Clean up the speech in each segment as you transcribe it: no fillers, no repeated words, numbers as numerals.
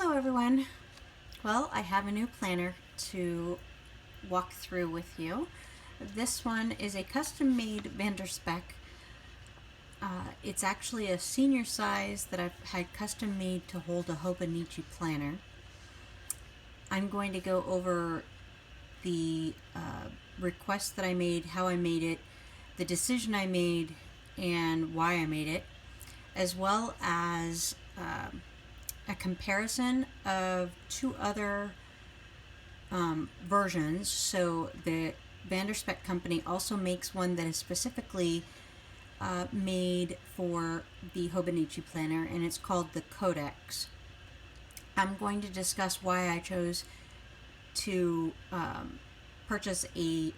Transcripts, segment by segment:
Hello everyone. Well, I have a new planner to walk through with you. This one is a custom-made Vander Speec. It's actually a senior size that I've had custom made to hold a Hobonichi planner. I'm going to go over the request that I made, how I made it, the decision I made, and why I made it, as well as a comparison of two other versions. So the Vander Speec company also makes one that is specifically made for the Hobonichi planner, and it's called the Codex. I'm going to discuss why I chose to purchase a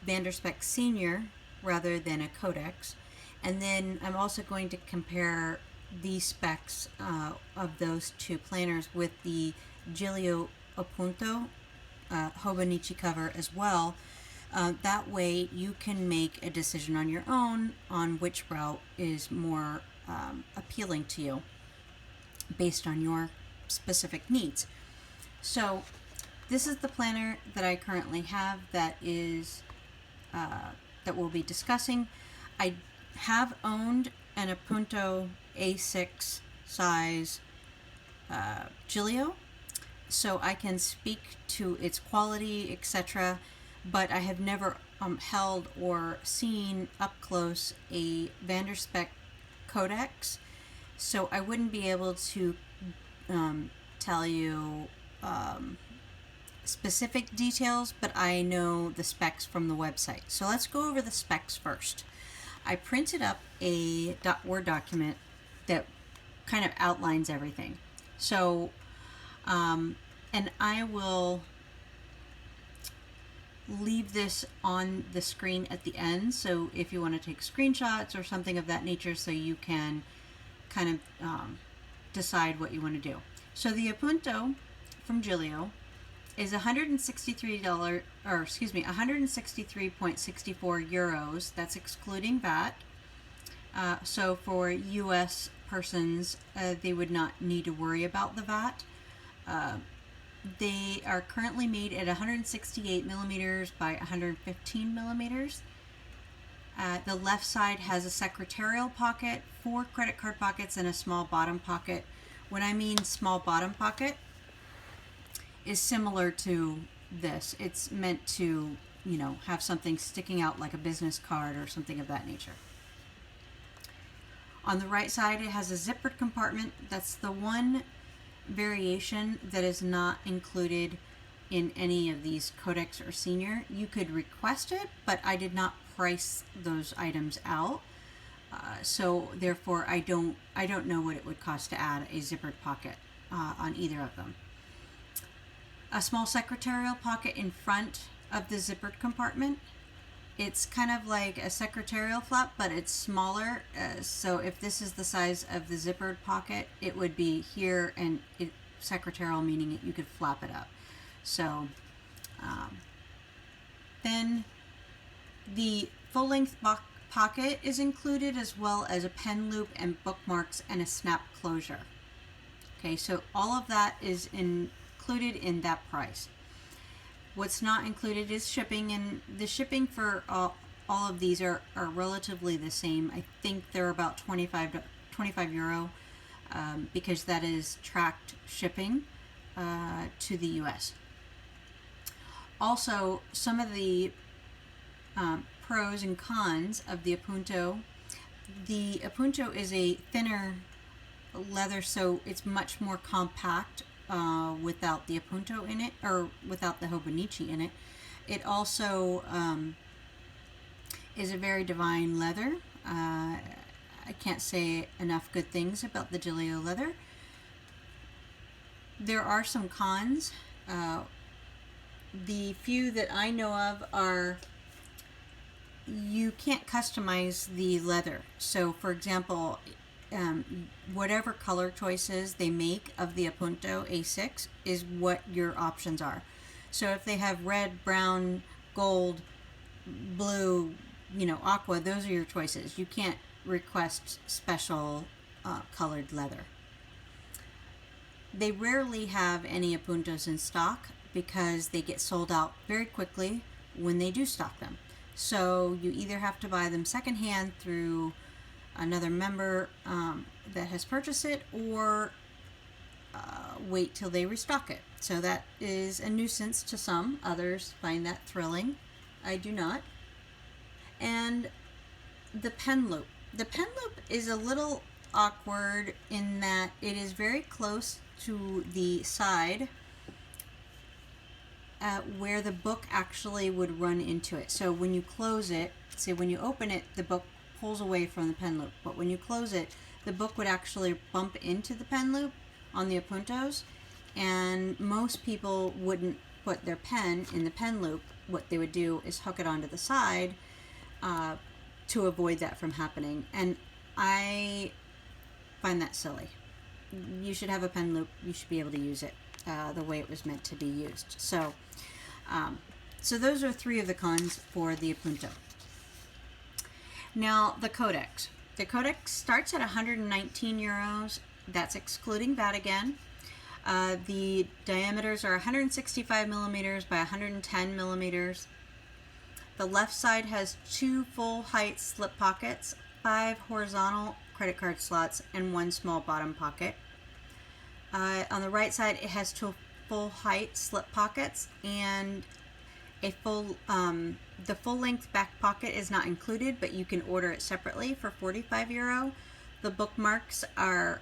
Vander Speec Senior rather than a Codex, and then I'm also going to compare the specs of those two planners with the Gillio Appunto Hobonichi cover as well. That way you can make a decision on your own on which route is more appealing to you based on your specific needs. So this is the planner that I currently have that we'll be discussing. I have owned an Appunto A6 size Gillio, so I can speak to its quality, etc., but I have never held or seen up close a Vander Speec Codex, so I wouldn't be able to tell you specific details, but I know the specs from the website. So let's go over the specs first. I printed up a Word document that kind of outlines everything. So, and I will leave this on the screen at the end, so if you want to take screenshots or something of that nature, so you can kind of decide what you want to do. So the Appunto from Gillio is $163, or excuse me, 163.64 euros. That's excluding VAT. So for U.S. persons, they would not need to worry about the VAT. They are currently made at 168 millimeters by 115 millimeters. The left side has a secretarial pocket, 4 credit card pockets, and a small bottom pocket. When I mean small bottom pocket, is similar to this. It's meant to, have something sticking out like a business card or something of that nature. On the right side, it has a zippered compartment. That's the one variation that is not included in any of these Codex or Senior. You could request it, but I did not price those items out. So therefore, I don't know what it would cost to add a zippered pocket on either of them. A small secretarial pocket in front of the zippered compartment. It's kind of like a secretarial flap, but it's smaller. So if this is the size of the zippered pocket, it would be here, and secretarial meaning you could flap it up. So then the full-length pocket is included, as well as a pen loop and bookmarks and a snap closure. Okay, so all of that is included in that price. What's not included is shipping, and the shipping for all of these are relatively the same. I think they're about 25 euro, because that is tracked shipping to the US. Also, some of the pros and cons of the Appunto. The Appunto is a thinner leather, so it's much more compact without the Appunto in it, or without the Hobonichi in it. It also is a very divine leather. I can't say enough good things about the Gillio leather. There are some cons. The few that I know of are you can't customize the leather. So for example, whatever color choices they make of the Appunto A6 is what your options are. So if they have red, brown, gold, blue, aqua, those are your choices. You can't request special colored leather. they rarely have any Appuntos in stock because they get sold out very quickly when they do stock them. So you either have to buy them secondhand through another member that has purchased it, or wait till they restock it. So that is a nuisance to some. Others find that thrilling. I do not. And the pen loop. The pen loop is a little awkward in that it is very close to the side where the book actually would run into it. So when you close it, say when you open it, the book pulls away from the pen loop. But when you close it, the book would actually bump into the pen loop on the Appuntos, and most people wouldn't put their pen in the pen loop. What they would do is hook it onto the side to avoid that from happening, and I find that silly. You should have a pen loop. You should be able to use it the way it was meant to be used. So those are 3 of the cons for the Appunto. Now the Codex. The Codex starts at 119 euros. That's excluding VAT again. The diameters are 165 millimeters by 110 millimeters. The left side has 2 full height slip pockets, 5 horizontal credit card slots, and 1 small bottom pocket. On the right side, it has 2 full height slip pockets, and a the full length back pocket is not included, but you can order it separately for 45 euro. The bookmarks are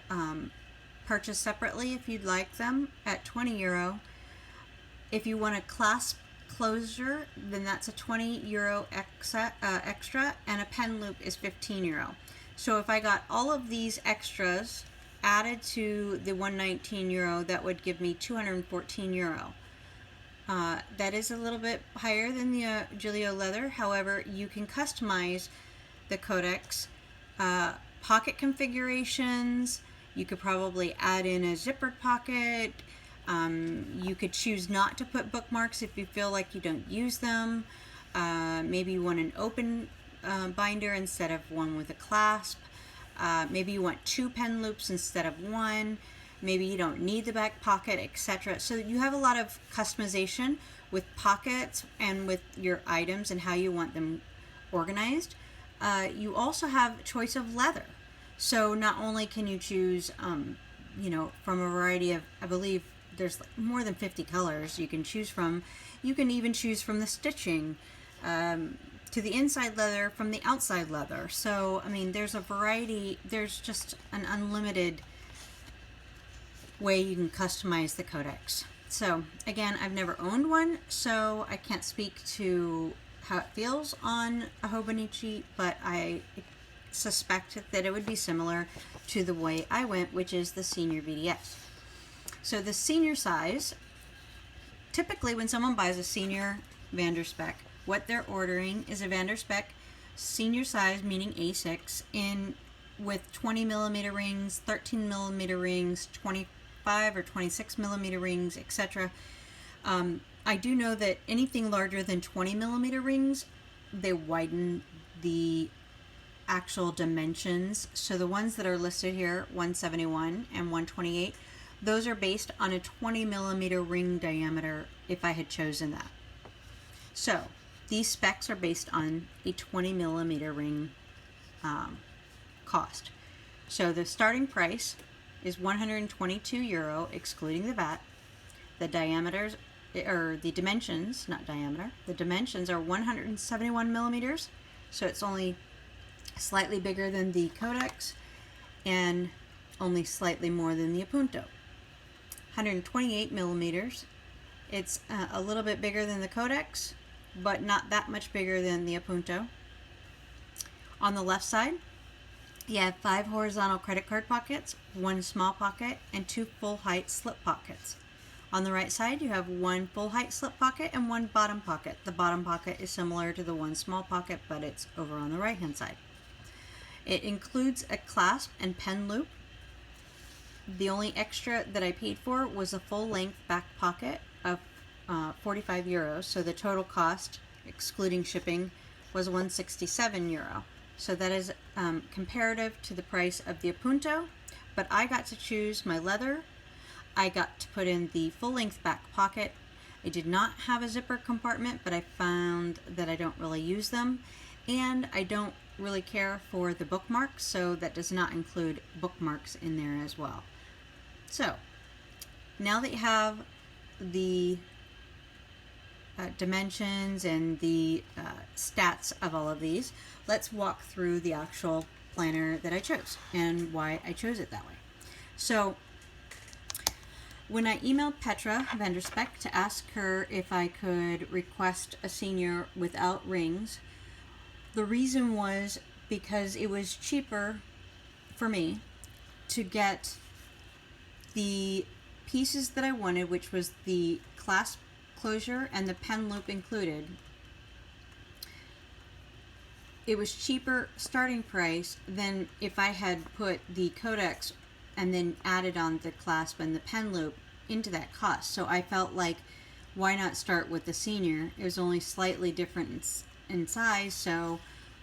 purchased separately if you'd like them at 20 euro. If you want a clasp closure, then that's a 20 euro extra, and a pen loop is 15 euro. So if I got all of these extras added to the 119 euro, that would give me 214 euro. That is a little bit higher than the Gillio leather. However, you can customize the Codex pocket configurations. You could probably add in a zippered pocket. You could choose not to put bookmarks if you feel like you don't use them. Maybe you want an open binder instead of one with a clasp. Maybe you want 2 pen loops instead of 1. Maybe you don't need the back pocket, etc. So you have a lot of customization with pockets and with your items and how you want them organized. You also have choice of leather. So not only can you choose, from a variety of, I believe there's more than 50 colors you can choose from. You can even choose from the stitching to the inside leather from the outside leather. So, I mean, there's a variety. There's just an unlimited way you can customize the Codex. So, again, I've never owned one, so I can't speak to how it feels on a Hobonichi, but I suspect that it would be similar to the way I went, which is the senior VDS. So the senior size, typically when someone buys a senior Vander Speec, what they're ordering is a Vander Speec senior size, meaning A6, with 20 millimeter rings, 13 millimeter rings, 25 or 26 millimeter rings, etc. I do know that anything larger than 20 millimeter rings, they widen the actual dimensions. So the ones that are listed here, 171 and 128, those are based on a 20 millimeter ring diameter if I had chosen that. So these specs are based on a 20 millimeter ring cost. So the starting price is 122 euro excluding the VAT. The diameters, or the dimensions, not diameter, the dimensions are 171 millimeters, so it's only slightly bigger than the Codex and only slightly more than the Appunto. 128 millimeters, it's a little bit bigger than the Codex, but not that much bigger than the Appunto. On the left side, you have 5 horizontal credit card pockets, 1 small pocket, and 2 full height slip pockets. On the right side, you have 1 full height slip pocket and 1 bottom pocket. The bottom pocket is similar to the 1 small pocket, but it's over on the right hand side. It includes a clasp and pen loop. The only extra that I paid for was a full length back pocket of 45 euros. So the total cost, excluding shipping, was 167 euro. So that is comparative to the price of the Appunto, but I got to choose my leather. I got to put in the full-length back pocket. I did not have a zipper compartment, but I found that I don't really use them, and I don't really care for the bookmarks, so that does not include bookmarks in there as well. So now that you have the dimensions and the stats of all of these, let's walk through the actual planner that I chose and why I chose it that way. So when I emailed Petra, Vander Speec, to ask her if I could request a senior without rings, the reason was because it was cheaper for me to get the pieces that I wanted, which was the clasp closure and the pen loop included. It was cheaper starting price than if I had put the Codex and then added on the clasp and the pen loop into that cost. So I felt like, why not start with the senior? It was only slightly different in size, so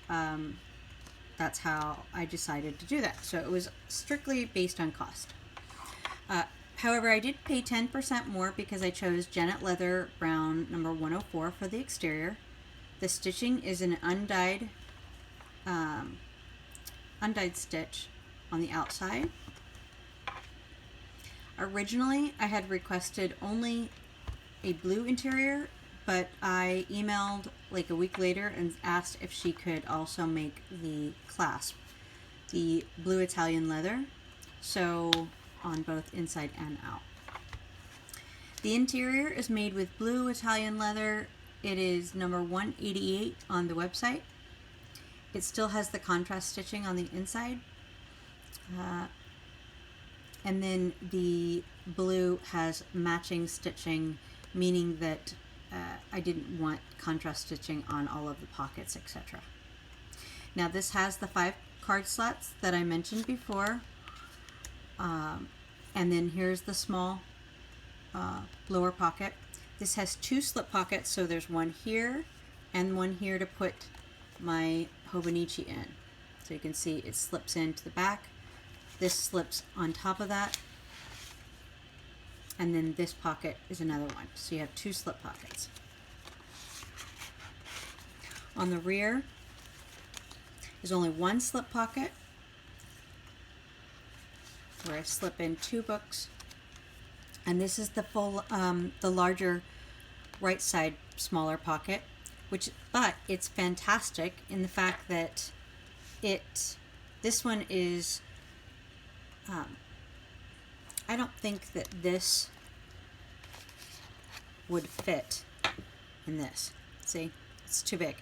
that's how I decided to do that. So it was strictly based on cost. However, I did pay 10% more because I chose Janet Leather Brown number 104 for the exterior. The stitching is an undyed stitch on the outside. Originally, I had requested only a blue interior, but I emailed like a week later and asked if she could also make the clasp, the blue Italian leather, so on both inside and out. The interior is made with blue Italian leather. It is number 188 on the website. It still has the contrast stitching on the inside. And then the blue has matching stitching, meaning that I didn't want contrast stitching on all of the pockets, etc. Now this has the 5 card slots that I mentioned before. And then here's the small lower pocket. This has 2 slip pockets, so there's one here and one here to put my Hobonichi in. So you can see it slips into the back. This slips on top of that. And then this pocket is another one. So you have 2 slip pockets. On the rear, there's only 1 slip pocket where I slip in 2 books. And this is the full, the larger right side smaller pocket, but it's fantastic in the fact that this one is, I don't think that this would fit in this. See, it's too big.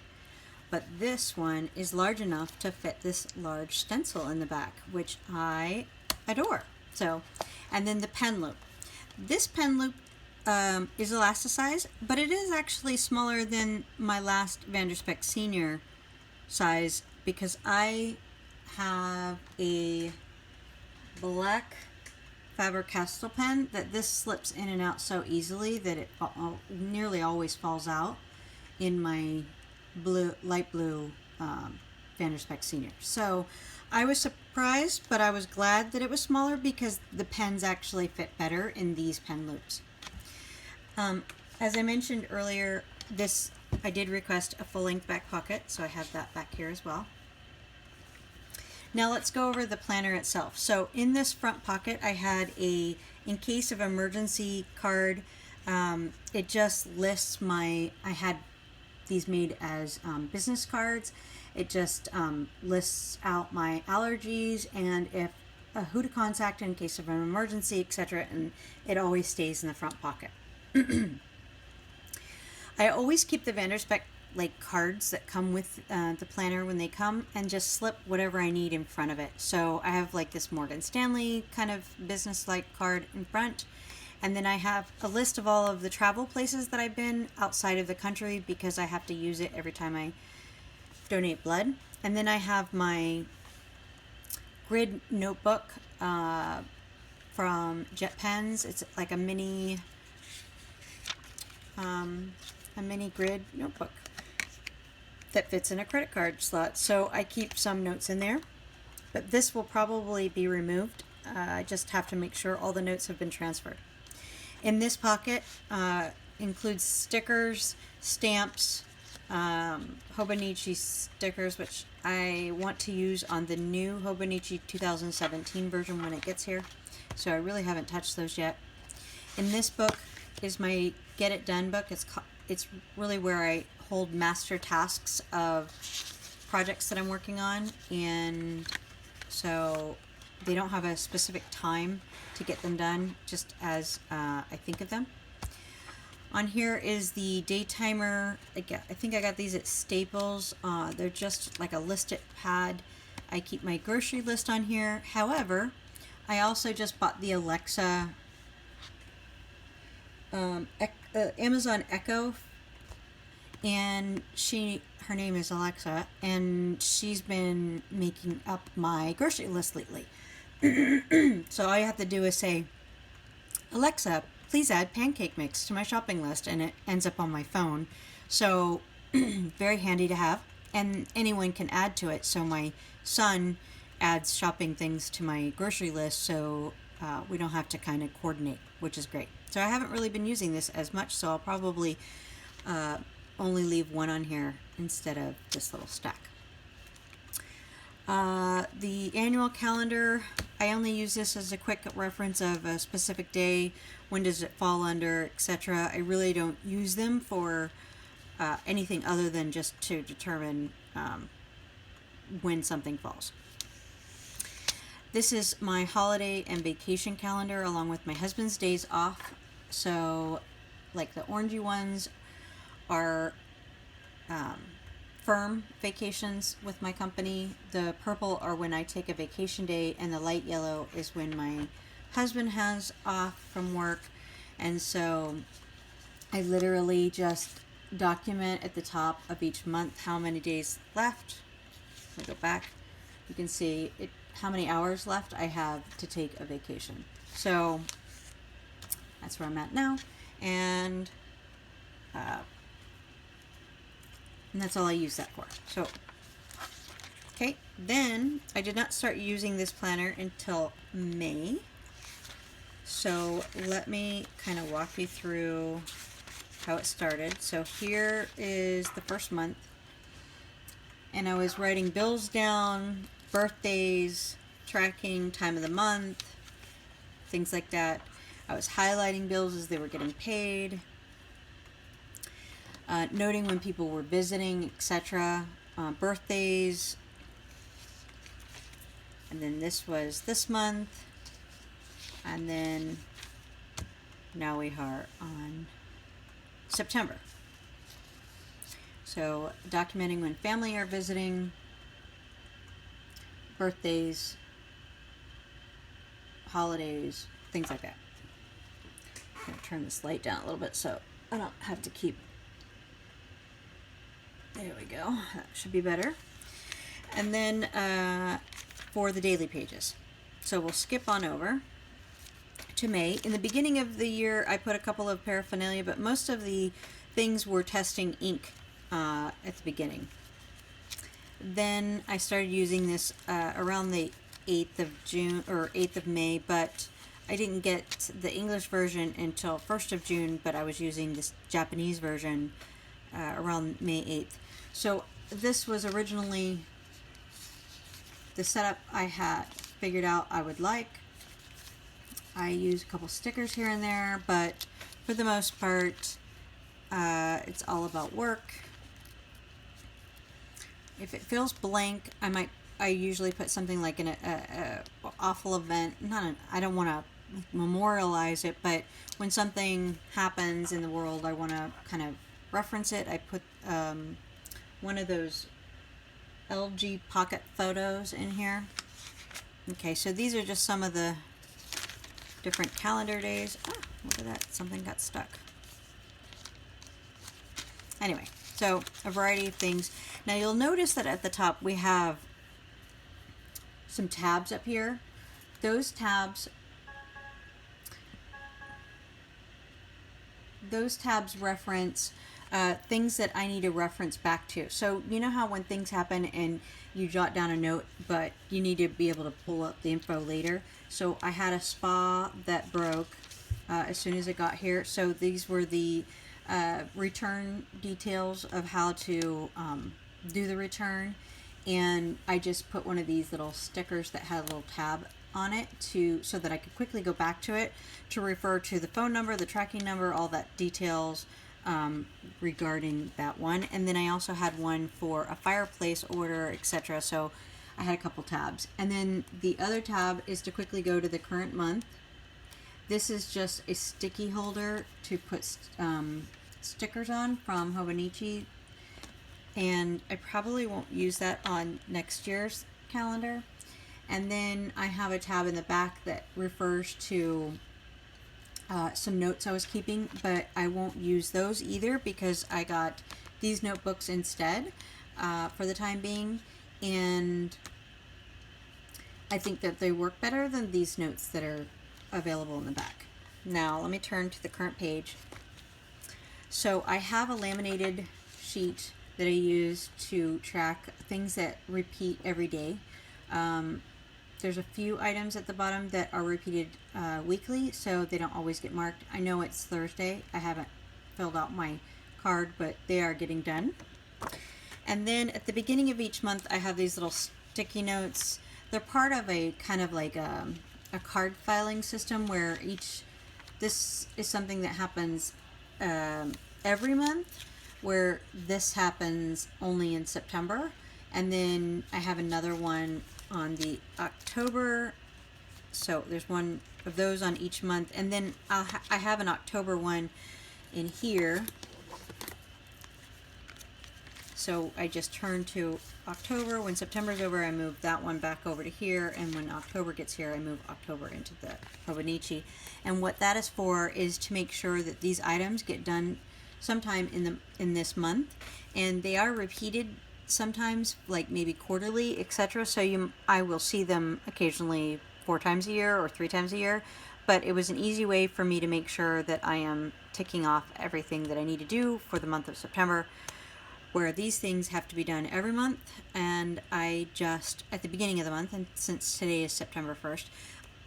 But this one is large enough to fit this large stencil in the back, which I adore. So, and then the pen loop. This pen loop is elasticized, but it is actually smaller than my last Vander Speec Senior size because I have a black Faber-Castell pen that this slips in and out so easily that it nearly always falls out in my light blue Vander Speec Senior. So I was surprised, but I was glad that it was smaller because the pens actually fit better in these pen loops. As I mentioned earlier, I did request a full-length back pocket, so I have that back here as well. Now let's go over the planner itself. So in this front pocket, I had a in case of emergency card. It just lists I had these made as business cards. It just lists out my allergies and if who to contact in case of an emergency, etc. And it always stays in the front pocket. I always keep the Vander Speec like cards that come with the planner when they come and just slip whatever I need in front of it. So I have like this Morgan Stanley kind of business-like card in front. And then I have a list of all of the travel places that I've been outside of the country because I have to use it every time I donate blood. And then I have my grid notebook from Jet Pens. It's like a mini grid notebook that fits in a credit card slot. So I keep some notes in there, but this will probably be removed I just have to make sure all the notes have been transferred. In this pocket includes stickers, stamps, Hobonichi stickers, which I want to use on the new Hobonichi 2017 version when it gets here. So I really haven't touched those yet. In this book is my Get It Done book. It's really where I hold master tasks of projects that I'm working on, and so they don't have a specific time to get them done, just as I think of them. On here is the day timer. I think I got these at Staples. They're just like a list-it pad. I keep my grocery list on here. However, I also just bought the Alexa Amazon Echo, and her name is Alexa, and she's been making up my grocery list lately. So all you have to do is say, Alexa, please add pancake mix to my shopping list, and it ends up on my phone. So very handy to have, and anyone can add to it. So my son adds shopping things to my grocery list, so we don't have to kind of coordinate, which is great. So I haven't really been using this as much, so I'll probably only leave one on here instead of this little stack. The annual calendar, I only use this as a quick reference of a specific day, when does it fall under, etc. I really don't use them for anything other than just to determine when something falls. This is my holiday and vacation calendar along with my husband's days off. So like the orangey ones are firm vacations with my company. The purple are when I take a vacation day, and the light yellow is when my husband has off from work. And so I literally just document at the top of each month how many days left. I go back, you can see how many hours left I have to take a vacation. So that's where I'm at now, and that's all I use that for. So, okay, then I did not start using this planner until May. So let me kind of walk you through how it started. So here is the first month, and I was writing bills down, birthdays, tracking time of the month, things like that. I was highlighting bills as they were getting paid, noting when people were visiting, etc., birthdays, and then this was this month, and then now we are on September. So documenting when family are visiting, birthdays, holidays, things like that. I'm going to turn this light down a little bit so I don't have to keep. There we go. That should be better. And then for the daily pages. So we'll skip on over to May. In the beginning of the year, I put a couple of paraphernalia, but most of the things were testing ink at the beginning. Then I started using this around the 8th of June or 8th of May, but I didn't get the English version until 1st of June, but I was using this Japanese version around May 8th. So this was originally the setup I had figured out I would like. I use a couple stickers here and there, but for the most part, it's all about work. If it feels blank, I usually put something like an awful event. I don't want to memorialize it, but when something happens in the world, I want to kind of reference it. I put one of those LG pocket photos in here. Okay, so these are just some of the different calendar days. Oh, look at that, something got stuck. Anyway, so a variety of things. Now you'll notice that at the top we have some tabs up here. Those tabs reference things that I need to reference back to. So you know how when things happen and you jot down a note, but you need to be able to pull up the info later. So I had a spa that broke as soon as it got here. So these were the return details of how to do the return. And I just put one of these little stickers that had a little tab on it so that I could quickly go back to it to refer to the phone number, the tracking number, all that details regarding that one. And then I also had one for a fireplace order, etc. So I had a couple tabs. And then the other tab is to quickly go to the current month. This is just a sticky holder to put stickers on from Hobonichi, and I probably won't use that on next year's calendar. And then I have a tab in the back that refers to some notes I was keeping, but I won't use those either because I got these notebooks instead for the time being, and I think that they work better than these notes that are available in the back. Now let me turn to the current page. So I have a laminated sheet that I use to track things that repeat every day. There's a few items at the bottom that are repeated weekly, so they don't always get marked. I know it's Thursday. I haven't filled out my card, but they are getting done. And then at the beginning of each month, I have these little sticky notes. They're part of a kind of like a card filing system where this is something that happens every month, where this happens only in September. And then I have another one on the October, so there's one of those on each month, and then I have an October one in here. So I just turn to October. When September's over, I move that one back over to here, and when October gets here, I move October into the Hobonichi. And what that is for is to make sure that these items get done sometime in this month, and they are repeated sometimes, like maybe quarterly, etc. So I will see them occasionally 4 times a year or 3 times a year, but it was an easy way for me to make sure that I am ticking off everything that I need to do for the month of September, where these things have to be done every month. And I just, at the beginning of the month, and since today is September 1st,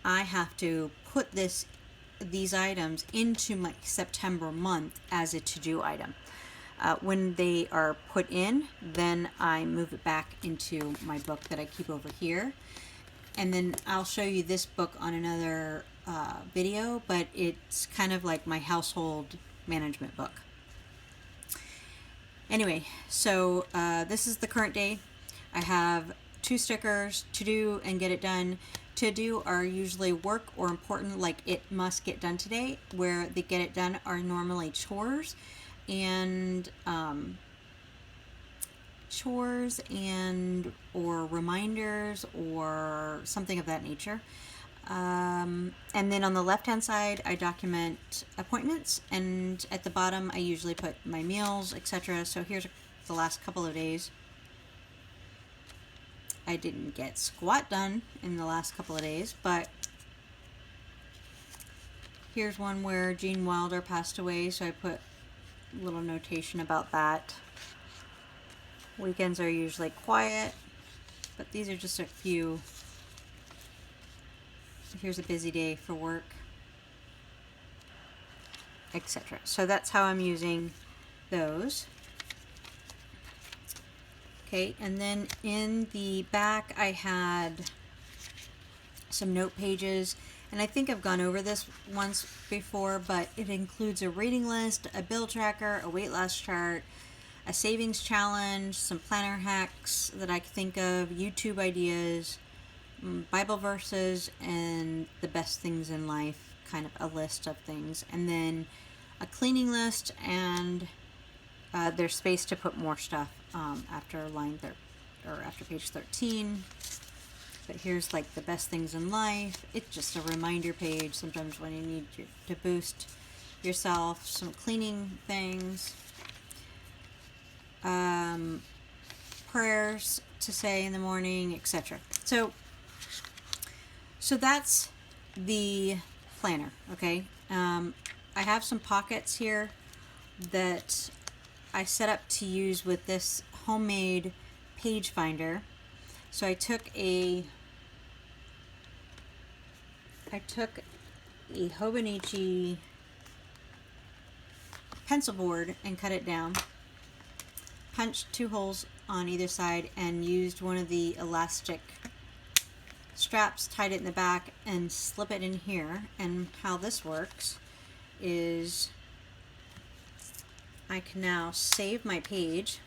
I have to put these items into my September month as a to-do item. When they are put in, then I move it back into my book that I keep over here. And then I'll show you this book on another video, but it's kind of like my household management book. Anyway, so this is the current day. I have 2 stickers, to do and get it done. To do are usually work or important, like it must get done today, where the get it done are normally chores and or reminders or something of that nature. And then on the left hand side I document appointments, and at the bottom I usually put my meals, etc. So here's the last couple of days. I didn't get squat done in the last couple of days, but here's one where Gene Wilder passed away, so I put a little notation about that. Weekends are usually quiet, but these are just a few. Here's a busy day for work, etc. So that's how I'm using those. Okay, and then in the back I had some note pages, and I think I've gone over this once before, but it includes a reading list, a bill tracker, a weight loss chart, a savings challenge, some planner hacks that I think of, YouTube ideas, Bible verses, and the best things in life, kind of a list of things, and then a cleaning list, and there's space to put more stuff after after page 13. But here's like the best things in life. It's just a reminder page sometimes when you need to boost yourself. Some cleaning things, prayers to say in the morning, etc. So that's the planner. Okay, I have some pockets here that I set up to use with this homemade page finder. So I took a Hobonichi pencil board and cut it down, punched 2 holes on either side, and used one of the elastic straps, tied it in the back, and slip it in here. And how this works is I can now save my page.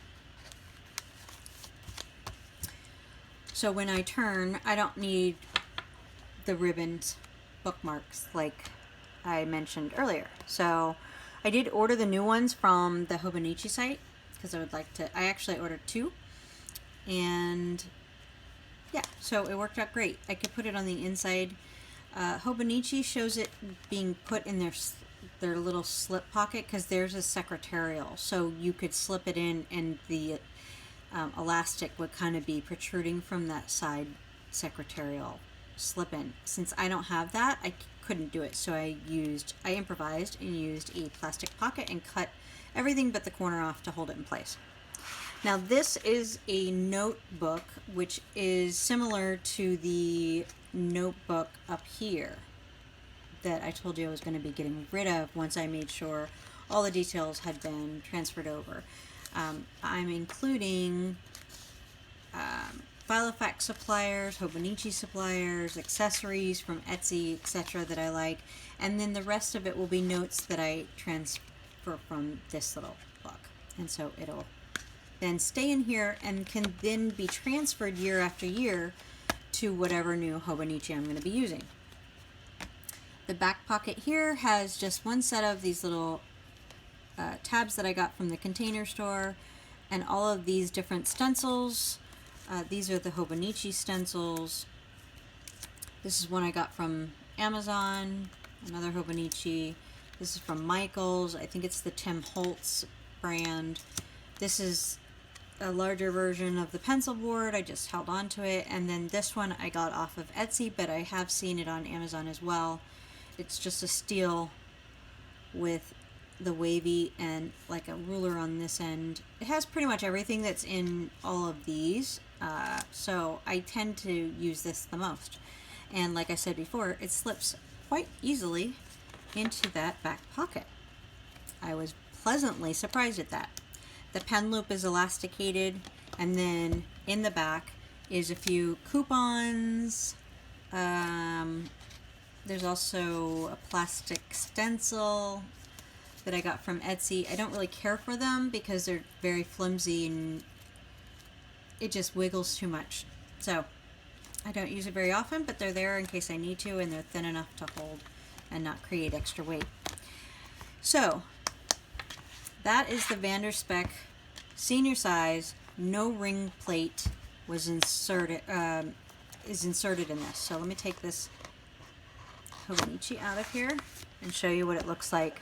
So when I turn, I don't need the ribbons bookmarks like I mentioned earlier. So I did order the new ones from the Hobonichi site because I would like to. I actually ordered 2, and yeah, so it worked out great. I could put it on the inside. Hobonichi shows it being put in their little slip pocket because theirs is secretarial, so you could slip it in, and the elastic would kind of be protruding from that side secretarial slip in. Since I don't have that, I couldn't do it, so I improvised and used a plastic pocket and cut everything but the corner off to hold it in place. Now this is a notebook, which is similar to the notebook up here that I told you I was going to be getting rid of once I made sure all the details had been transferred over. I'm including Filofax suppliers, Hobonichi suppliers, accessories from Etsy, etc. that I like, and then the rest of it will be notes that I transfer from this little book. And so it'll then stay in here and can then be transferred year after year to whatever new Hobonichi I'm going to be using. The back pocket here has just one set of these little tabs that I got from the Container Store, and all of these different stencils. These are the Hobonichi stencils. This is one I got from Amazon, another Hobonichi. This is from Michael's. I think it's the Tim Holtz brand. This is a larger version of the pencil board. I just held on to it. And then this one I got off of Etsy, but I have seen it on Amazon as well. It's just a steel with the wavy and like a ruler on this end. It has pretty much everything that's in all of these, so I tend to use this the most. And like I said before, it slips quite easily into that back pocket. I was pleasantly surprised at that. The pen loop is elasticated, and then in the back is a few coupons. There's also a plastic stencil that I got from Etsy. I don't really care for them because they're very flimsy and it just wiggles too much. So I don't use it very often, but they're there in case I need to, and they're thin enough to hold and not create extra weight. So that is the Vander Speec senior size, no ring plate was inserted is inserted in this. So let me take this Hobonichi out of here and show you what it looks like.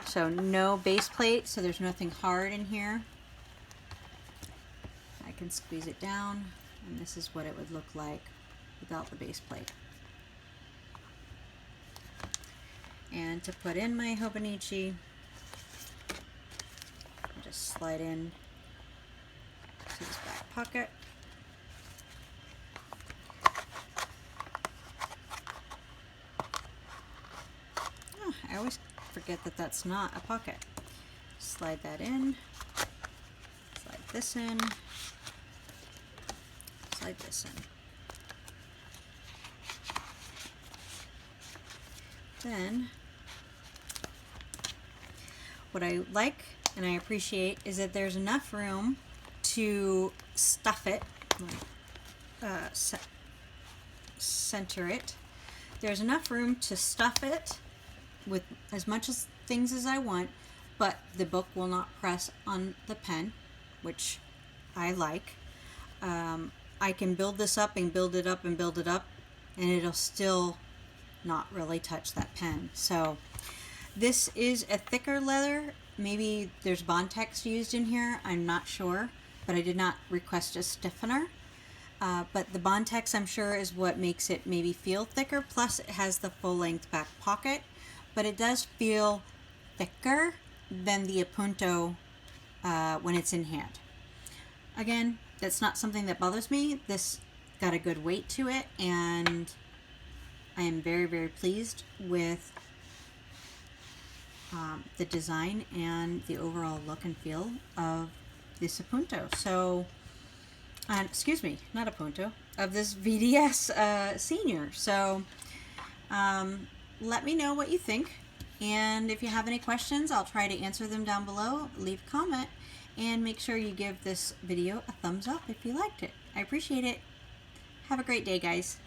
So no base plate, so there's nothing hard in here. I can squeeze it down, and this is what it would look like without the base plate. And to put in my Hobonichi, I just slide in to this back pocket. Oh, I always forget that that's not a pocket. Slide that in, slide this in, slide this in. Then what I like and I appreciate is that there's enough room to stuff it, center it. There's enough room to stuff it with as much as things as I want, but the book will not press on the pen, which I like. I can build this up and build it up and build it up, and it'll still not really touch that pen. So this is a thicker leather. Maybe there's Bontex used in here, I'm not sure, but I did not request a stiffener. But the Bontex, I'm sure, is what makes it maybe feel thicker, plus it has the full length back pocket, but it does feel thicker than the Appunto when it's in hand. Again, that's not something that bothers me. This got a good weight to it, and I am very, very pleased with the design and the overall look and feel of this Appunto. So, excuse me, not Appunto, of this VDS Senior. So, let me know what you think, and if you have any questions, I'll try to answer them down below. Leave a comment, and make sure you give this video a thumbs up if you liked it. I appreciate it. Have a great day, guys.